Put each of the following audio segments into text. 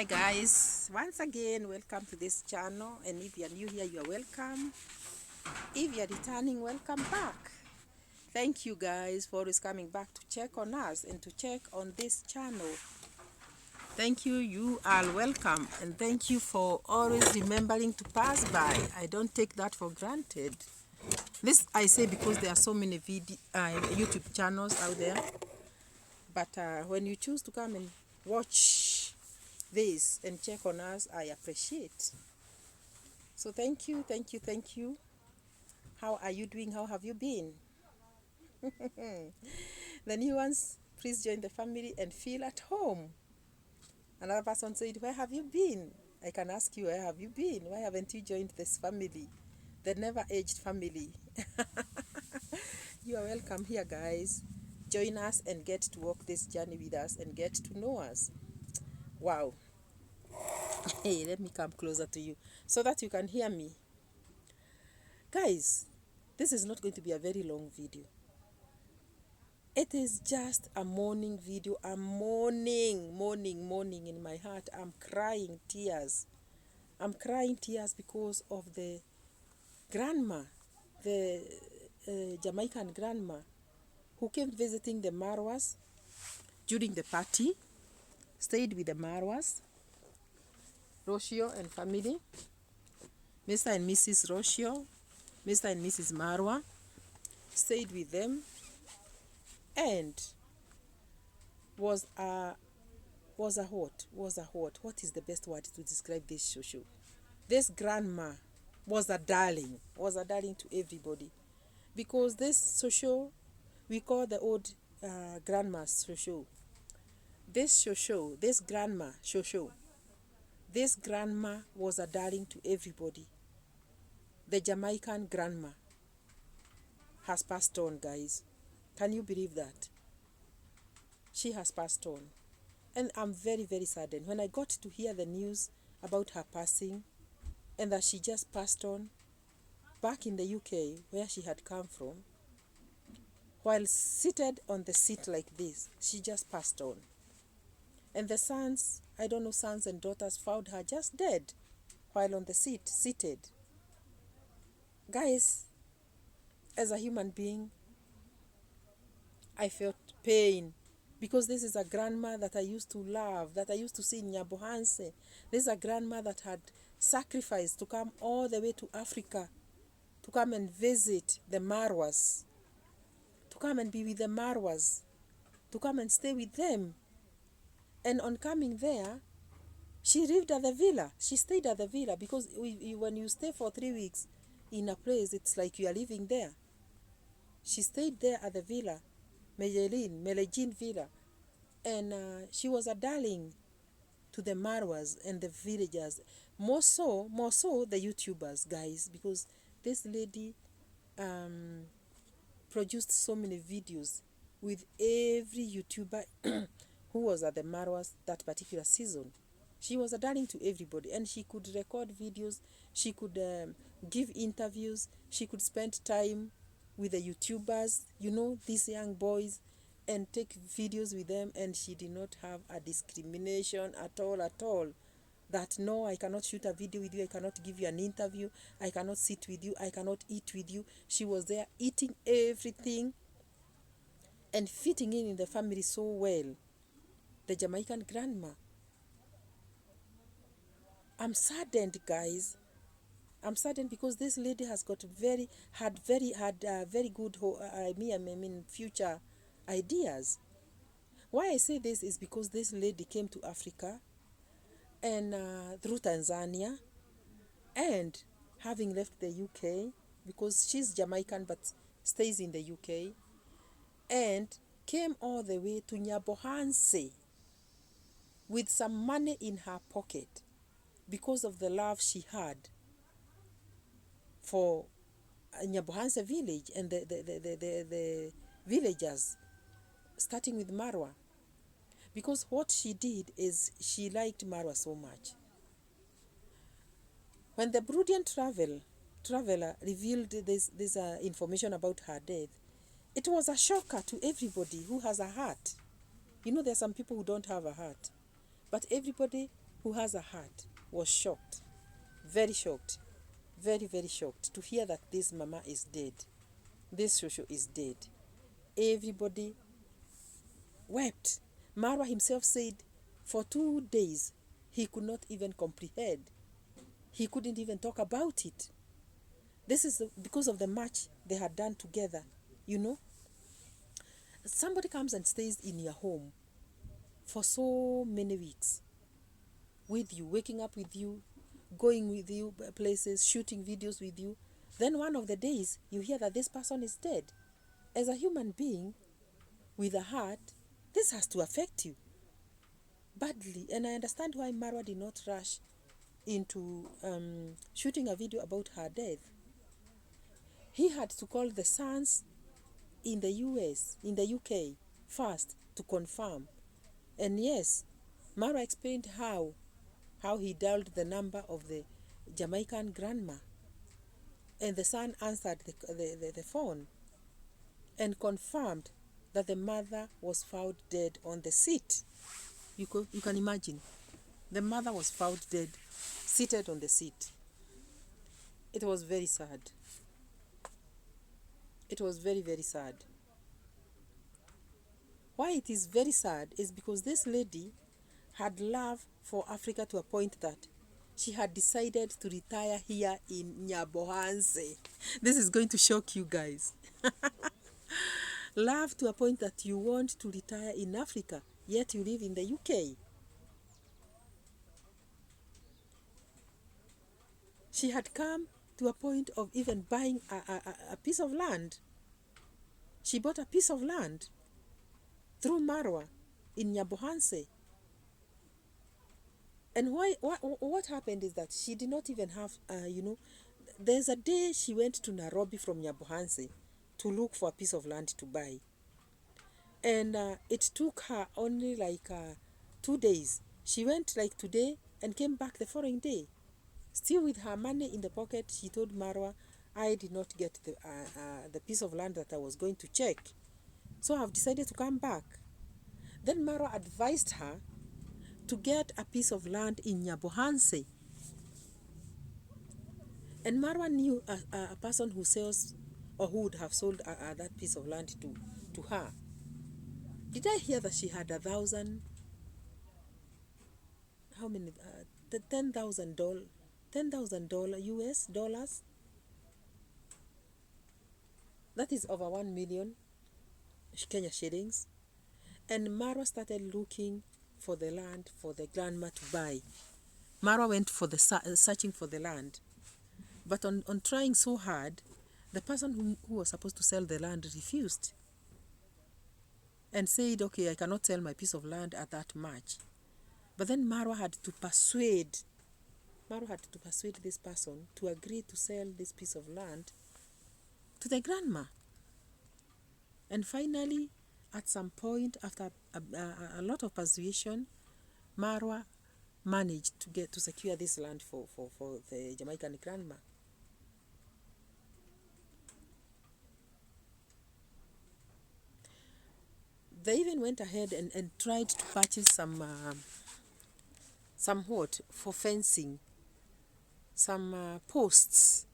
Hi guys, once again welcome to this channel, and if you are new here, you are welcome. If you are returning, welcome back. Thank you guys for always coming back to check on us and to check on this channel. Thank you, you are welcome, and thank you for always remembering to pass by. I don't take that for granted. This I say because there are so many YouTube channels out there, but when you choose to come and watch this and check on us, I appreciate. So thank you, thank you, thank you. How are you doing? How have you been? The new ones, please join the family and feel at home. Another person said, where have you been? I can ask you, where have you been? Why haven't you joined this family? The never-aged family. You are welcome here, guys. Join us and get to walk this journey with us and get to know us. Wow. Hey, let me come closer to you so that you can hear me. Guys, this is not going to be a very long video. It is just a morning video. I'm mourning in my heart. I'm crying tears. I'm crying tears because of the grandma, the Jamaican grandma, who came visiting the Marwas during the party, stayed with the Marwas, Roshio and family, Mr. and Mrs. Roshio, Mr. and Mrs. Marwa, stayed with them, and was a what is the best word to describe this social? This grandma was a darling to everybody, because this social, we call the old grandma social. This grandma was a darling to everybody. The Jamaican grandma has passed on, guys. Can you believe that? She has passed on. And I'm very, very saddened. When I got to hear the news about her passing, and that she just passed on back in the UK, where she had come from, while seated on the seat like this, she just passed on. And the sons, I don't know, sons and daughters, found her just dead while on the seat, seated. Guys, as a human being, I felt pain, because this is a grandma that I used to love, that I used to see in Nyabohanze. This is a grandma that had sacrificed to come all the way to Africa, to come and visit the Marwas, to come and be with the Marwas, to come and stay with them. And on coming there, she lived at the villa. She stayed at the villa, because when you stay for 3 weeks in a place, it's like you are living there. She stayed there at the villa, Medellin Villa, and she was a darling to the Marwas and the villagers, more so the YouTubers, guys, because this lady produced so many videos with every YouTuber who was at the Marwas that particular season. She was a darling to everybody, and she could record videos, she could give interviews, she could spend time with the YouTubers, you know, these young boys, and take videos with them. And she did not have a discrimination at all, that no, I cannot shoot a video with you, I cannot give you an interview, I cannot sit with you, I cannot eat with you. She was there eating everything and fitting in the family so well. The Jamaican grandma. I'm saddened, guys. I'm saddened because this lady has got very good future ideas. Why I say this is because this lady came to Africa, and through Tanzania, and having left the UK, because she's Jamaican but stays in the UK, and came all the way to Nyabohanze with some money in her pocket, because of the love she had for Nyabohanze village and the villagers, starting with Marwa. Because what she did is she liked Marwa so much. When the Burundian traveler revealed this information about her death, it was a shocker to everybody who has a heart. You know, there are some people who don't have a heart, but everybody who has a heart, was shocked, very shocked, very, very shocked to hear that this mama is dead. This Shosho is dead. Everybody wept. Marwa himself said for 2 days he could not even comprehend. He couldn't even talk about it. This is because of the match they had done together. You know, somebody comes and stays in your home for so many weeks with you, waking up with you, going with you places, shooting videos with you. Then one of the days you hear that this person is dead. As a human being with a heart, this has to affect you badly. And I understand why Marwa did not rush into shooting a video about her death. He had to call the sons in the US, in the UK first to confirm. And yes, Marwa explained how he dialed the number of the Jamaican grandma. And the son answered the phone and confirmed that the mother was found dead on the seat. You can imagine. The mother was found dead, seated on the seat. It was very sad. It was very, very sad. Why it is very sad is because this lady had love for Africa to a point that she had decided to retire here in Nyabohanze. This is going to shock you guys. Love to a point that you want to retire in Africa, yet you live in the UK. She had come to a point of even buying a piece of land. She bought a piece of land through Marwa in Nyabohanze. And what happened is that she did not even have, there's a day she went to Nairobi from Nyabohanze to look for a piece of land to buy. And it took her only like 2 days. She went like today and came back the following day. Still with her money in the pocket, she told Marwa, I did not get the piece of land that I was going to check. So I've decided to come back. Then Marwa advised her to get a piece of land in Nyabohanze. And Marwa knew a person who sells or who would have sold that piece of land to her. Did I hear that she had 1,000? How many? $10,000. $10,000 US dollars. That is over 1 million Kenya shillings. And Marwa started looking for the land for the grandma to buy. Marwa went for the searching for the land. But on trying so hard, the person who was supposed to sell the land refused. And said, okay, I cannot sell my piece of land at that much. But then Marwa had to persuade this person to agree to sell this piece of land to the grandma. And finally, at some point, after a lot of persuasion, Marwa managed to secure this land for the Jamaican grandma. They even went ahead and tried to purchase some wood for fencing, some posts.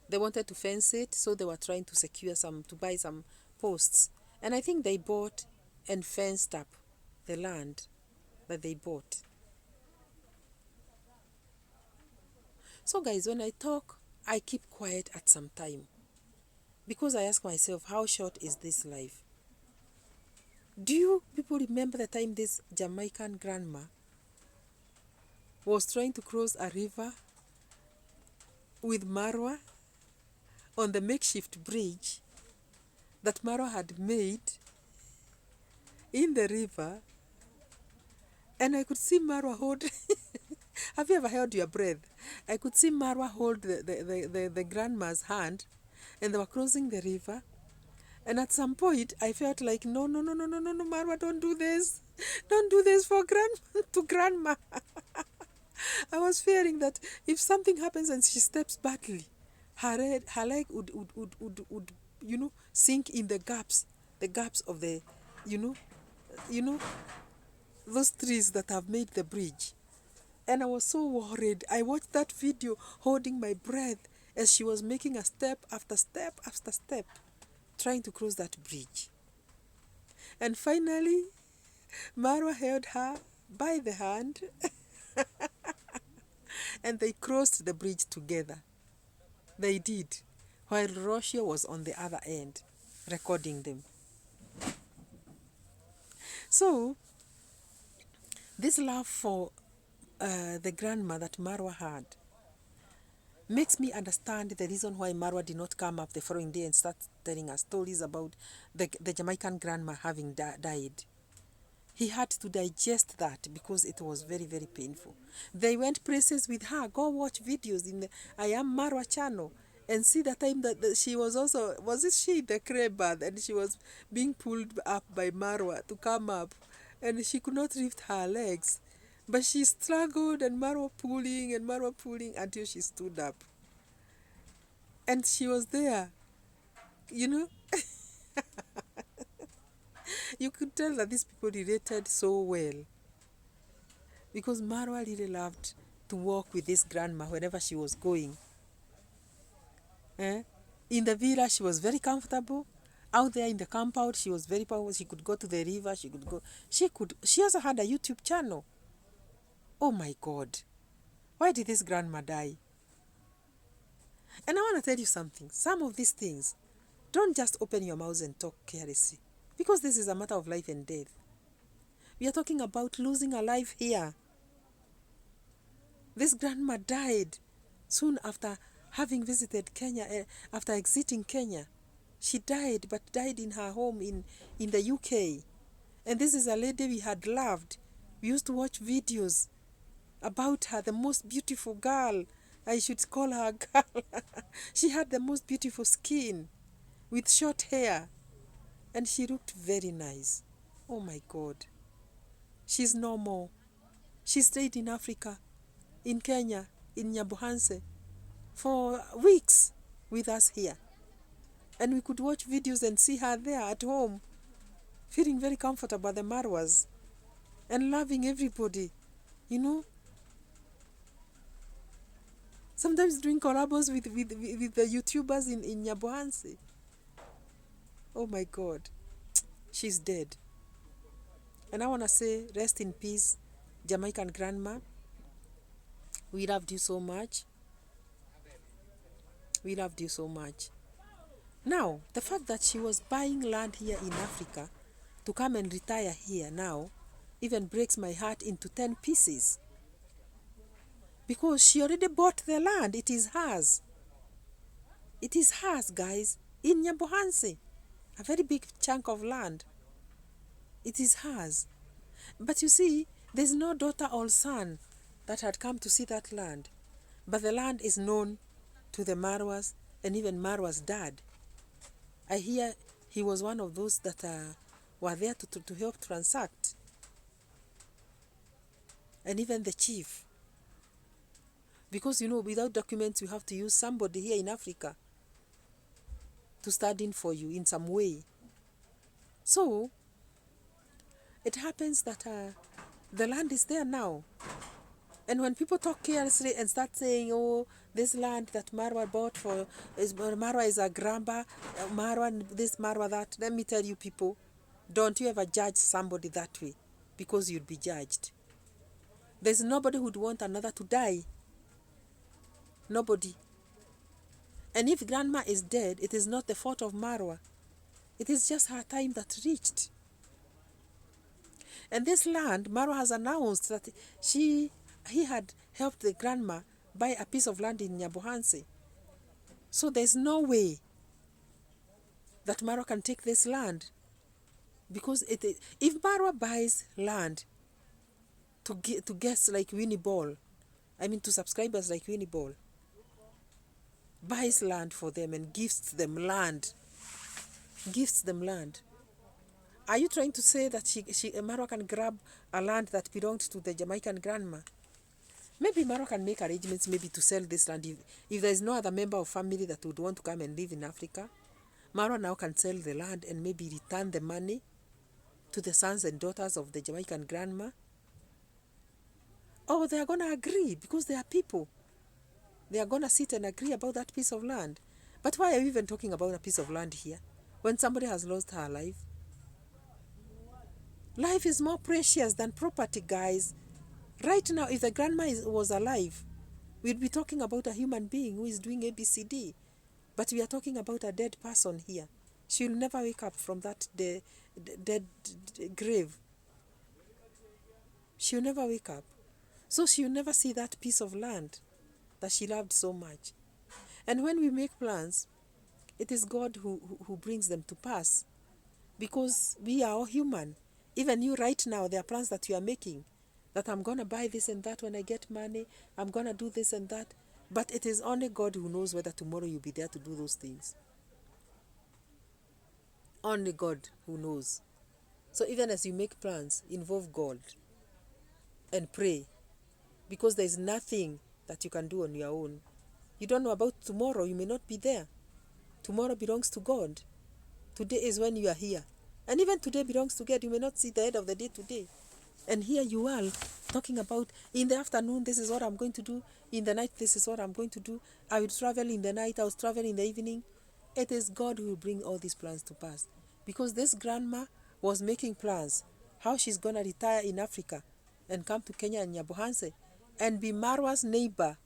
They wanted to fence it, so they were trying to to buy some posts. And I think they bought and fenced up the land that they bought. So guys, when I talk, I keep quiet at some time. Because I ask myself, how short is this life? Do you people remember the time this Jamaican grandma was trying to cross a river with Marwa on the makeshift bridge that Marwa had made in the river? And I could see Marwa hold... Have you ever held your breath? I could see Marwa hold the grandma's hand, and they were crossing the river. And at some point, I felt like, no, Marwa, don't do this. Don't do this to grandma. I was fearing that if something happens and she steps badly, her leg would sink in the gaps of the, those trees that have made the bridge. And I was so worried. I watched that video holding my breath as she was making a step after step after step, trying to cross that bridge. And finally, Marwa held her by the hand and they crossed the bridge together. They did, while Roshio was on the other end, recording them. So, this love for the grandma that Marwa had makes me understand the reason why Marwa did not come up the following day and start telling us stories about the Jamaican grandma having died. He had to digest that because it was very, very painful. They went places with her. Go watch videos in the I Am Marwa channel and see the time that she was also, was it she, the crab bath, and she was being pulled up by Marwa to come up. And she could not lift her legs. But she struggled and Marwa pulling until she stood up. And she was there, you know. You could tell that these people related so well. Because Marwa really loved to walk with this grandma wherever she was going. In the villa, she was very comfortable. Out there in the compound, she was very powerful. She could go to the river. She also had a YouTube channel. Oh my God. Why did this grandma die? And I want to tell you something. Some of these things, don't just open your mouth and talk carelessly. Because this is a matter of life and death. We are talking about losing a life here. This grandma died soon after having visited Kenya, after exiting Kenya. She died, but died in her home in the UK. And this is a lady we had loved. We used to watch videos about her, the most beautiful girl. I should call her a girl. She had the most beautiful skin with short hair. And she looked very nice. Oh my God. She's no more. She stayed in Africa, in Kenya, in Nyabohanze, for weeks with us here. And we could watch videos and see her there at home, feeling very comfortable, the Marwas, and loving everybody, you know. Sometimes doing collabos with the YouTubers in Nyabohanze. Oh my God. She's dead. And I want to say, rest in peace, Jamaican grandma. We loved you so much. We loved you so much. Now, the fact that she was buying land here in Africa to come and retire here now even breaks my heart into 10 pieces. Because she already bought the land. It is hers. It is hers, guys. In Nyabohanze. A very big chunk of land. It is hers. But you see, there's no daughter or son that had come to see that land. But the land is known to the Marwas and even Marwa's dad. I hear he was one of those that were there to help transact. And even the chief. Because, you know, without documents, you have to use somebody here in Africa to stand in for you in some way. So, it happens that the land is there now. And when people talk carelessly and start saying, oh, this land that Marwa bought for, Marwa is a grabber, Marwa this, Marwa that, let me tell you people, don't you ever judge somebody that way, because you'll be judged. There's nobody who'd want another to die. Nobody. And if grandma is dead, it is not the fault of Marwa. It is just her time that reached. And this land, Marwa has announced that he had helped the grandma buy a piece of land in Nyabohanze. So there's no way that Marwa can take this land. Because if Marwa buys land to guests like Winnie Ball, to subscribers like Winnie Ball, buys land for them and gifts them land. Are you trying to say that Marwa can grab a land that belonged to the Jamaican grandma? Maybe Marwa can make arrangements maybe to sell this land. If there is no other member of family that would want to come and live in Africa, Marwa now can sell the land and maybe return the money to the sons and daughters of the Jamaican grandma? Oh, they are going to agree because they are people. They are going to sit and agree about that piece of land. But why are we even talking about a piece of land here when somebody has lost her life? Life is more precious than property, guys. Right now, if the grandma was alive, we'd be talking about a human being who is doing ABCD. But we are talking about a dead person here. She'll never wake up from that dead grave. She'll never wake up. So she'll never see that piece of land that she loved so much. And when we make plans, it is God who brings them to pass. Because we are all human. Even you right now, there are plans that you are making. That I'm going to buy this and that when I get money. I'm going to do this and that. But it is only God who knows whether tomorrow you'll be there to do those things. Only God who knows. So even as you make plans, involve God and pray. Because there is nothing that you can do on your own. You don't know about tomorrow. You may not be there. Tomorrow belongs to God. Today is when you are here. And even today belongs to God. You may not see the end of the day today. And here you are talking about, in the afternoon, this is what I'm going to do. In the night, this is what I'm going to do. I will travel in the night. I will travel in the evening. It is God who will bring all these plans to pass. Because this grandma was making plans how she's going to retire in Africa and come to Kenya and Nyabohanze and be Marwa's neighbor.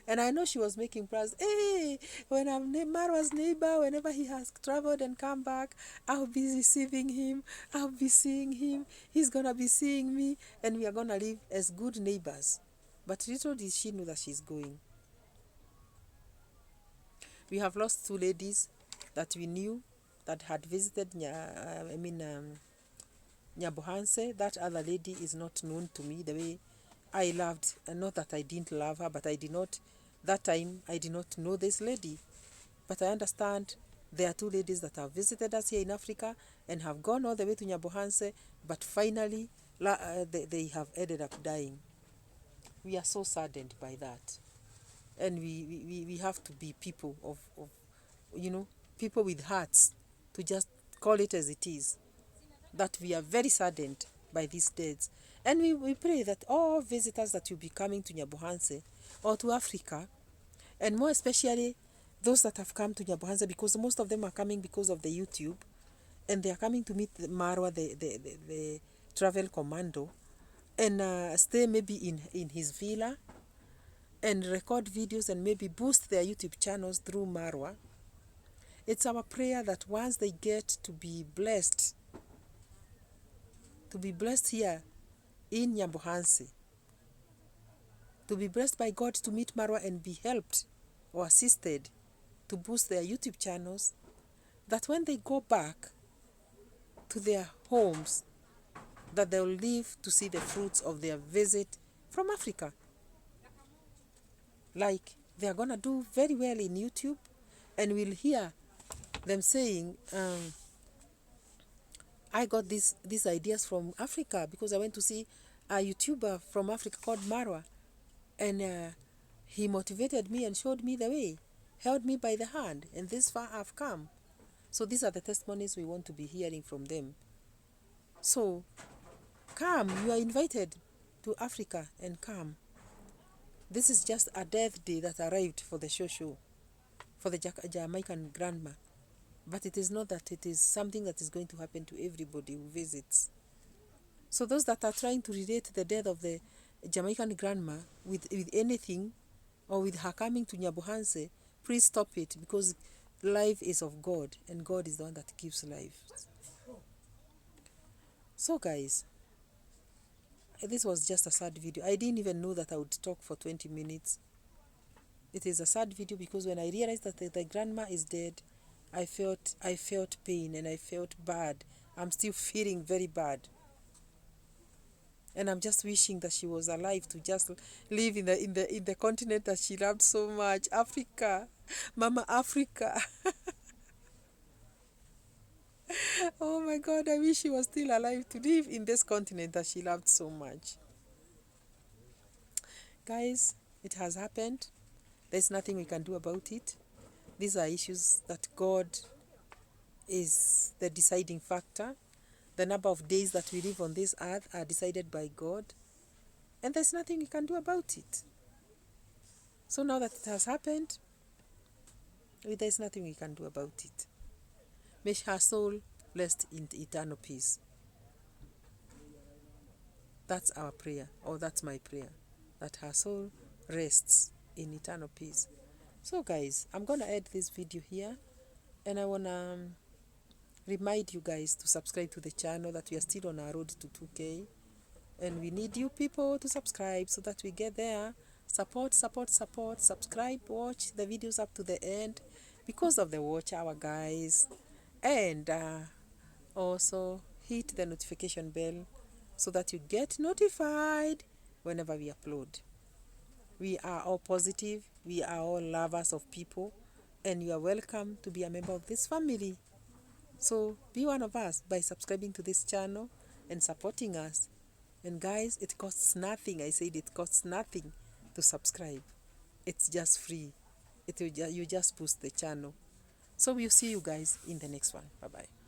And I know she was making plans. Hey, when I'm Marwa's neighbor, whenever he has traveled and come back, I'll be receiving him. I'll be seeing him. He's going to be seeing me. And we are going to live as good neighbors. But little did she know that she's going. We have lost two ladies that we knew that had visited Nyabohanze. That other lady is not known to me the way I loved. And not that I didn't love her, but I did not, that time, I did not know this lady. But I understand there are two ladies that have visited us here in Africa and have gone all the way to Nyabohanze, but finally they have ended up dying. We are so saddened by that. And we have to be people of people with hearts to just call it as it is. That we are very saddened by these deaths. And we pray that all visitors that will be coming to Nyabohanze or to Africa, and more especially those that have come to Nyabohanze, because most of them are coming because of the YouTube, and they are coming to meet Marwa, the travel commando, and stay maybe in his villa and record videos and maybe boost their YouTube channels through Marwa. It's our prayer that once they get to be blessed here in Nyabohanze, to be blessed by God to meet Marwa and be helped or assisted to boost their YouTube channels, that when they go back to their homes, that they'll live to see the fruits of their visit from Africa. Like, they are going to do very well in YouTube, and we'll hear them saying, I got these ideas from Africa because I went to see a YouTuber from Africa called Marwa, and he motivated me and showed me the way, held me by the hand, and this far I've come. So these are the testimonies we want to be hearing from them. So come, you are invited to Africa and come. This is just a death day that arrived for the show for the Jamaican grandma. But it is not that it is something that is going to happen to everybody who visits. So those that are trying to relate the death of the Jamaican grandma with anything, or with her coming to Nyabohanze, please stop it, because life is of God, and God is the one that gives life. So guys, this was just a sad video. I didn't even know that I would talk for 20 minutes. It is a sad video because when I realized that the grandma is dead, I felt pain and I felt bad. I'm still feeling very bad. And I'm just wishing that she was alive to just live in the continent that she loved so much, Africa. Mama Africa. Oh my God, I wish she was still alive to live in this continent that she loved so much. Guys, it has happened. There's nothing we can do about it. These are issues that God is the deciding factor. The number of days that we live on this earth are decided by God, and there's nothing we can do about it. So now that it has happened, there's nothing we can do about it. May her soul rest in eternal peace. That's our prayer, or that's my prayer, that her soul rests in eternal peace. So guys, I'm gonna end this video here, and I wanna remind you guys to subscribe to the channel, that we are still on our road to 2K, and we need you people to subscribe so that we get there. Support, subscribe, watch the videos up to the end because of the watch hour, guys, and also hit the notification bell so that you get notified whenever we upload. We are all positive, we are all lovers of people, and you are welcome to be a member of this family. So be one of us by subscribing to this channel and supporting us. And guys, it costs nothing. I said it costs nothing to subscribe. It's just free. You just boost the channel. So we'll see you guys in the next one. Bye bye.